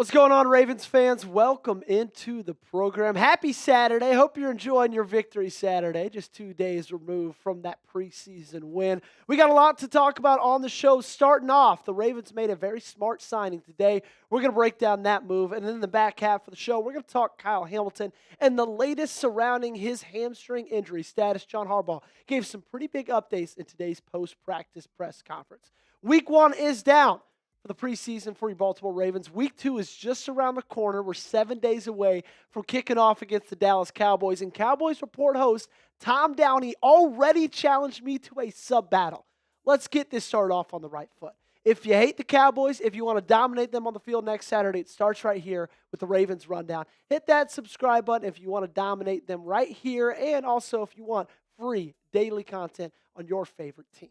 What's going on, Ravens fans? Welcome into the program. Happy Saturday. Hope you're enjoying your victory Saturday, just 2 days removed from that preseason win. We got a lot to talk about on the show. Starting off, the Ravens made a very smart signing today. We're going to break down that move. And then in the back half of the show, we're going to talk Kyle Hamilton and the latest surrounding his hamstring injury status. John Harbaugh gave some pretty big updates in today's post-practice press conference. Week 1 is down for the preseason for your Baltimore Ravens. Week 2 is just around the corner. We're 7 days away from kicking off against the Dallas Cowboys. And Cowboys Report host Tom Downey already challenged me to a sub-battle. Let's get this started off on the right foot. If you hate the Cowboys, if you want to dominate them on the field next Saturday, it starts right here with the Ravens Rundown. Hit that subscribe button if you want to dominate them right here, and also if you want free daily content on your favorite team.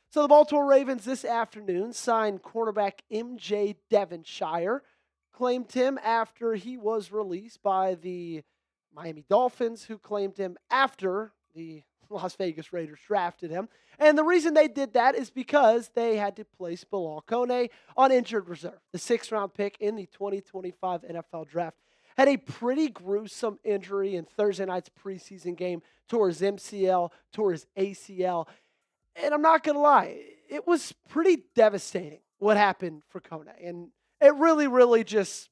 So the Baltimore Ravens this afternoon signed cornerback M.J. Devonshire, claimed him after he was released by the Miami Dolphins, who claimed him after the Las Vegas Raiders drafted him. And the reason they did that is because they had to place Bilal Kone on injured reserve. The 6th-round pick in the 2025 NFL Draft had a pretty gruesome injury in Thursday night's preseason game, tore his MCL, tore his ACL. And I'm not going to lie, it was pretty devastating what happened for Kone. And it really just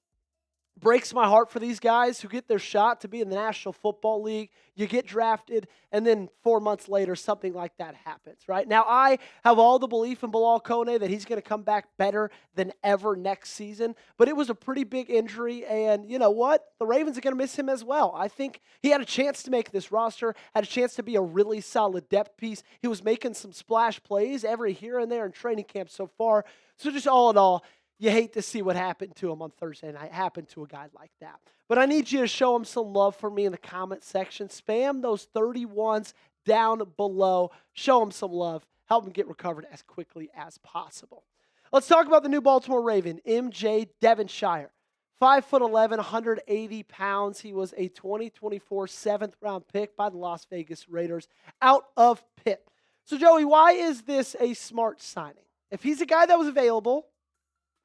breaks my heart for these guys who get their shot to be in the National Football League. You get drafted, and then 4 months later, something like that happens, right? Now, I have all the belief in Bilal Kone that he's going to come back better than ever next season, but it was a pretty big injury, and you know what? The Ravens are going to miss him as well. I think he had a chance to make this roster, had a chance to be a really solid depth piece. He was making some splash plays every here and there in training camp so far. So just all in all, you hate to see what happened to him on Thursday night happen to a guy like that. But I need you to show him some love for me in the comment section. Spam those 31s down below. Show him some love. Help him get recovered as quickly as possible. Let's talk about the new Baltimore Raven, M.J. Devonshire. 5'11", 180 pounds. He was a 2024 7th-round pick by the Las Vegas Raiders out of Pitt. So, Joey, why is this a smart signing? If he's a guy that was available,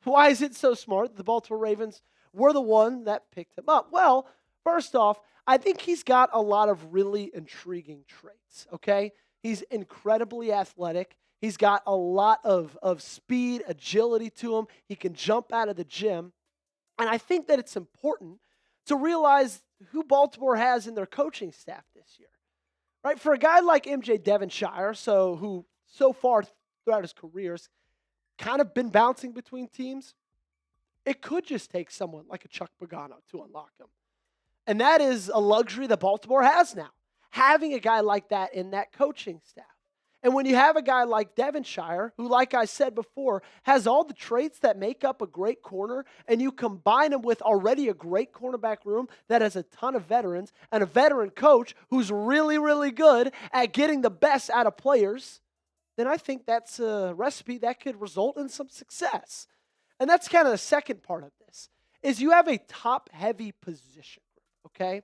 why is it so smart that the Baltimore Ravens were the one that picked him up? Well, first off, I think he's got a lot of really intriguing traits, okay? He's incredibly athletic. He's got a lot of speed, agility to him. He can jump out of the gym. And I think that it's important to realize who Baltimore has in their coaching staff this year, right? For a guy like M.J. Devonshire, who so far throughout his career kind of been bouncing between teams, it could just take someone like a Chuck Pagano to unlock him. And that is a luxury that Baltimore has now, having a guy like that in that coaching staff. And when you have a guy like Devonshire, who, like I said before, has all the traits that make up a great corner, and you combine him with already a great cornerback room that has a ton of veterans and a veteran coach who's really good at getting the best out of players, then I think that's a recipe that could result in some success. And that's kind of the second part of this, is you have a top-heavy position group, okay?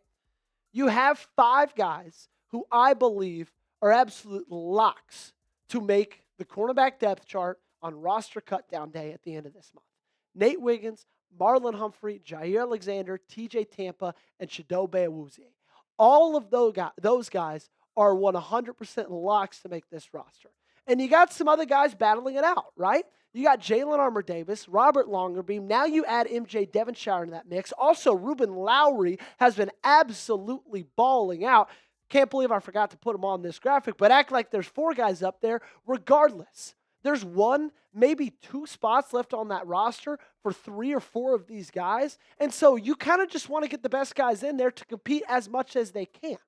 You have 5 guys who I believe are absolute locks to make the cornerback depth chart on roster cut-down day at the end of this month. Nate Wiggins, Marlon Humphrey, Jaire Alexander, TJ Tampa, and Chidobe Awuzie. All of those guys are 100% locks to make this roster. And you got some other guys battling it out, right? You got Jalyn Armour-Davis, Robert Longerbeam. Now you add M.J. Devonshire in that mix. Also, Ruben Lowry has been absolutely balling out. Can't believe I forgot to put him on this graphic, but act like there's 4 guys up there. Regardless, there's 1, maybe 2 spots left on that roster for 3 or 4 of these guys. And so you kind of just want to get the best guys in there to compete as much as they can.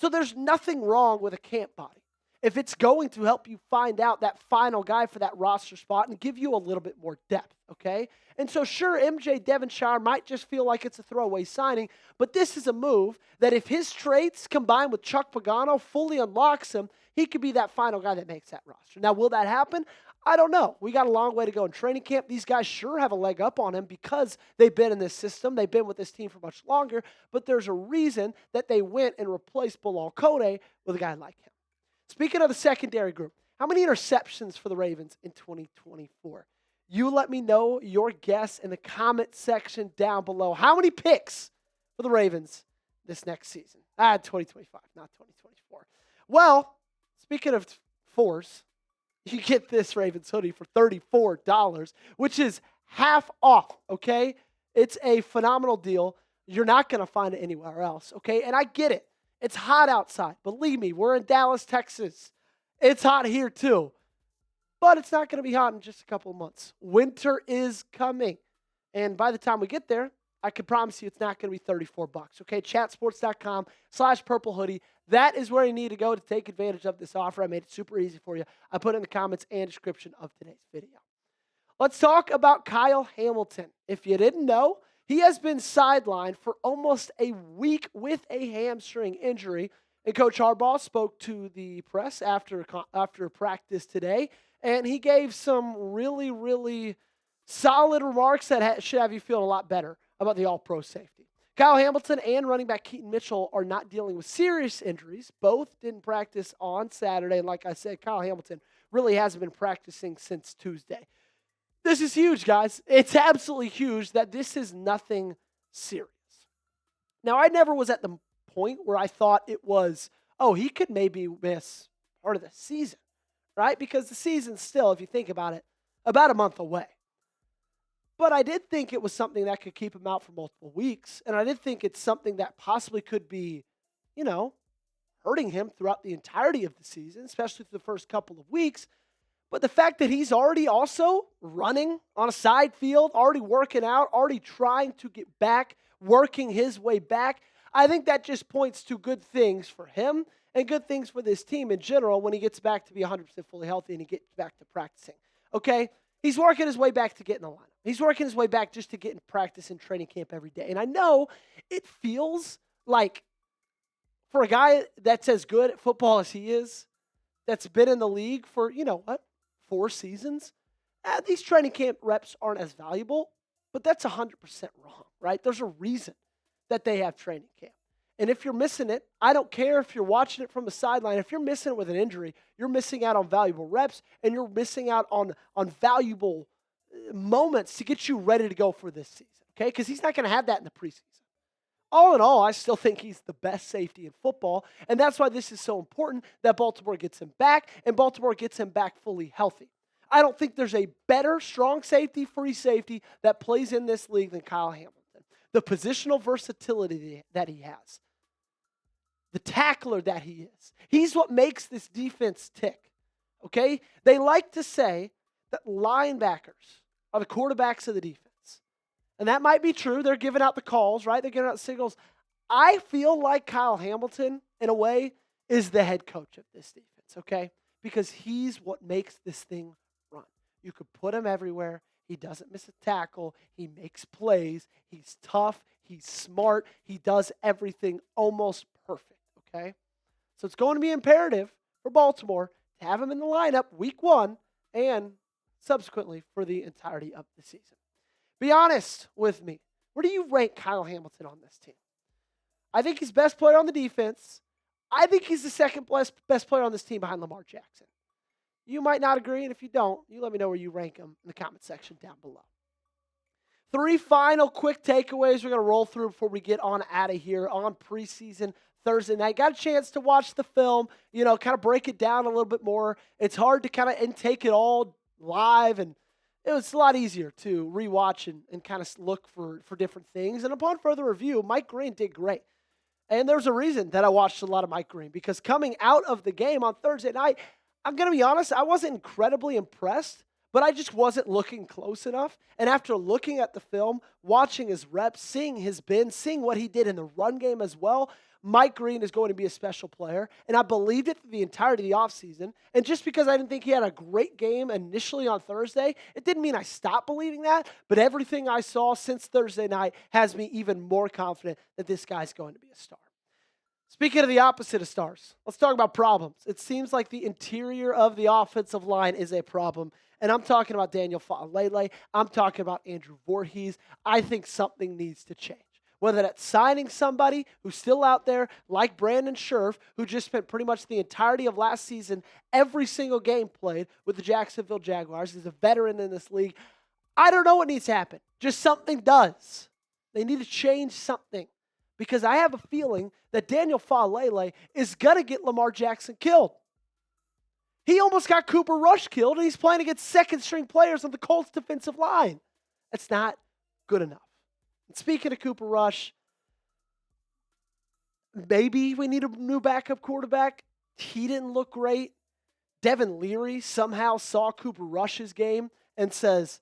So there's nothing wrong with a camp body if it's going to help you find out that final guy for that roster spot and give you a little bit more depth, okay? And so sure, M.J. Devonshire might just feel like it's a throwaway signing, but this is a move that if his traits combined with Chuck Pagano fully unlocks him, he could be that final guy that makes that roster. Now, will that happen? I don't know. We got a long way to go in training camp. These guys sure have a leg up on him because they've been in this system. They've been with this team for much longer, but there's a reason that they went and replaced Bilal Kone with a guy like him. Speaking of the secondary group, how many interceptions for the Ravens in 2024? You let me know your guess in the comment section down below. How many picks for the Ravens this next season? 2025, not 2024. Well, speaking of fours, you get this Ravens hoodie for $34, which is half off, okay? It's a phenomenal deal. You're not going to find it anywhere else, okay? And I get it. It's hot outside. Believe me, we're in Dallas, Texas. It's hot here too. But it's not going to be hot in just a couple of months. Winter is coming. And by the time we get there, I can promise you it's not going to be $34, okay? Chatsports.com/purple hoodie. That is where you need to go to take advantage of this offer. I made it super easy for you. I put it in the comments and description of today's video. Let's talk about Kyle Hamilton. If you didn't know, he has been sidelined for almost a week with a hamstring injury. And Coach Harbaugh spoke to the press after practice today, and he gave some really, really solid remarks that should have you feeling a lot better about the All-Pro safety. Kyle Hamilton and running back Keaton Mitchell are not dealing with serious injuries. Both didn't practice on Saturday. And like I said, Kyle Hamilton really hasn't been practicing since Tuesday. This is huge, guys. It's absolutely huge that this is nothing serious. Now, I never was at the point where I thought it was, oh, he could maybe miss part of the season, right? Because the season's still, if you think about it, about a month away. But I did think it was something that could keep him out for multiple weeks. And I did think it's something that possibly could be, hurting him throughout the entirety of the season, especially for the first couple of weeks. But the fact that he's already also running on a side field, already working out, already trying to get back, working his way back, I think that just points to good things for him and good things for this team in general when he gets back to be 100% fully healthy and he gets back to practicing. Okay? He's working his way back to get in the lineup. He's working his way back just to get in practice and training camp every day. And I know it feels like for a guy that's as good at football as he is, that's been in the league for, 4 seasons, these training camp reps aren't as valuable, but that's 100% wrong, right? There's a reason that they have training camp. And if you're missing it, I don't care if you're watching it from the sideline. If you're missing it with an injury, you're missing out on valuable reps and you're missing out on valuable moments to get you ready to go for this season, okay? Because he's not going to have that in the preseason. All in all, I still think he's the best safety in football, and that's why this is so important that Baltimore gets him back, and Baltimore gets him back fully healthy. I don't think there's a better strong safety, free safety that plays in this league than Kyle Hamilton. The positional versatility that he has, the tackler that he is, he's what makes this defense tick, okay? They like to say that linebackers are the quarterbacks of the defense. And that might be true. They're giving out the calls, right? They're giving out signals. I feel like Kyle Hamilton, in a way, is the head coach of this defense, okay? Because he's what makes this thing run. You could put him everywhere. He doesn't miss a tackle. He makes plays. He's tough. He's smart. He does everything almost perfect, okay? So it's going to be imperative for Baltimore to have him in the lineup week 1 and subsequently for the entirety of the season. Be honest with me. Where do you rank Kyle Hamilton on this team? I think he's best player on the defense. I think he's the second best player on this team behind Lamar Jackson. You might not agree, and if you don't, you let me know where you rank him in the comment section down below. 3 final quick takeaways we're going to roll through before we get on out of here on preseason Thursday night. Got a chance to watch the film, kind of break it down a little bit more. It's hard to kind of intake it all live, and it was a lot easier to rewatch and kind of look for different things. And upon further review, Mike Green did great. And there's a reason that I watched a lot of Mike Green, because coming out of the game on Thursday night, I'm going to be honest, I wasn't incredibly impressed, but I just wasn't looking close enough. And after looking at the film, watching his reps, seeing his bend, seeing what he did in the run game as well, Mike Green is going to be a special player, and I believed it for the entirety of the offseason. And just because I didn't think he had a great game initially on Thursday, it didn't mean I stopped believing that, but everything I saw since Thursday night has me even more confident that this guy's going to be a star. Speaking of the opposite of stars, let's talk about problems. It seems like the interior of the offensive line is a problem, and I'm talking about Daniel Fa'alele. I'm talking about Andrew Voorhees. I think something needs to change. Whether that's signing somebody who's still out there like Brandon Scherf, who just spent pretty much the entirety of last season, every single game played with the Jacksonville Jaguars. He's a veteran in this league. I don't know what needs to happen. Just something does. They need to change something because I have a feeling that Daniel Falele is going to get Lamar Jackson killed. He almost got Cooper Rush killed, and he's playing against second-string players on the Colts defensive line. That's not good enough. And speaking of Cooper Rush, maybe we need a new backup quarterback. He didn't look great. Devin Leary somehow saw Cooper Rush's game and says,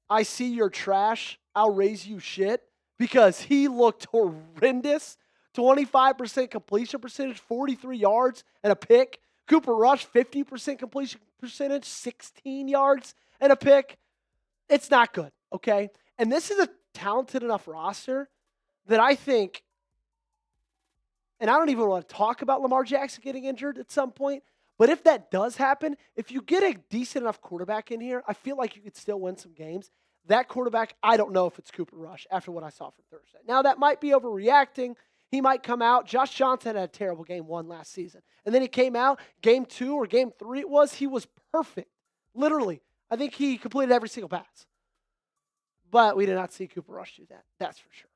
I see you're trash. I'll raise you shit, because he looked horrendous. 25% completion percentage, 43 yards and a pick. Cooper Rush, 50% completion percentage, 16 yards and a pick. It's not good, okay? And this is a talented enough roster that I think, and I don't even want to talk about Lamar Jackson getting injured at some point, but if that does happen, if you get a decent enough quarterback in here, I feel like you could still win some games. That quarterback, I don't know if it's Cooper Rush after what I saw from Thursday. Now, that might be overreacting. He might come out. Josh Johnson had a terrible game one last season. And then he came out, game 2 or game 3 it was, he was perfect. Literally. I think he completed every single pass. But we did not see Cooper Rush do that. That's for sure.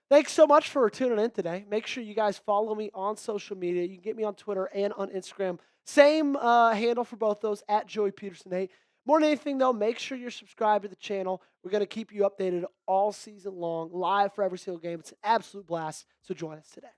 Thanks so much for tuning in today. Make sure you guys follow me on social media. You can get me on Twitter and on Instagram. Same handle for both those, at Joey Peterson 8. More than anything, though, make sure you're subscribed to the channel. We're going to keep you updated all season long, live for every single game. It's an absolute blast, so join us today.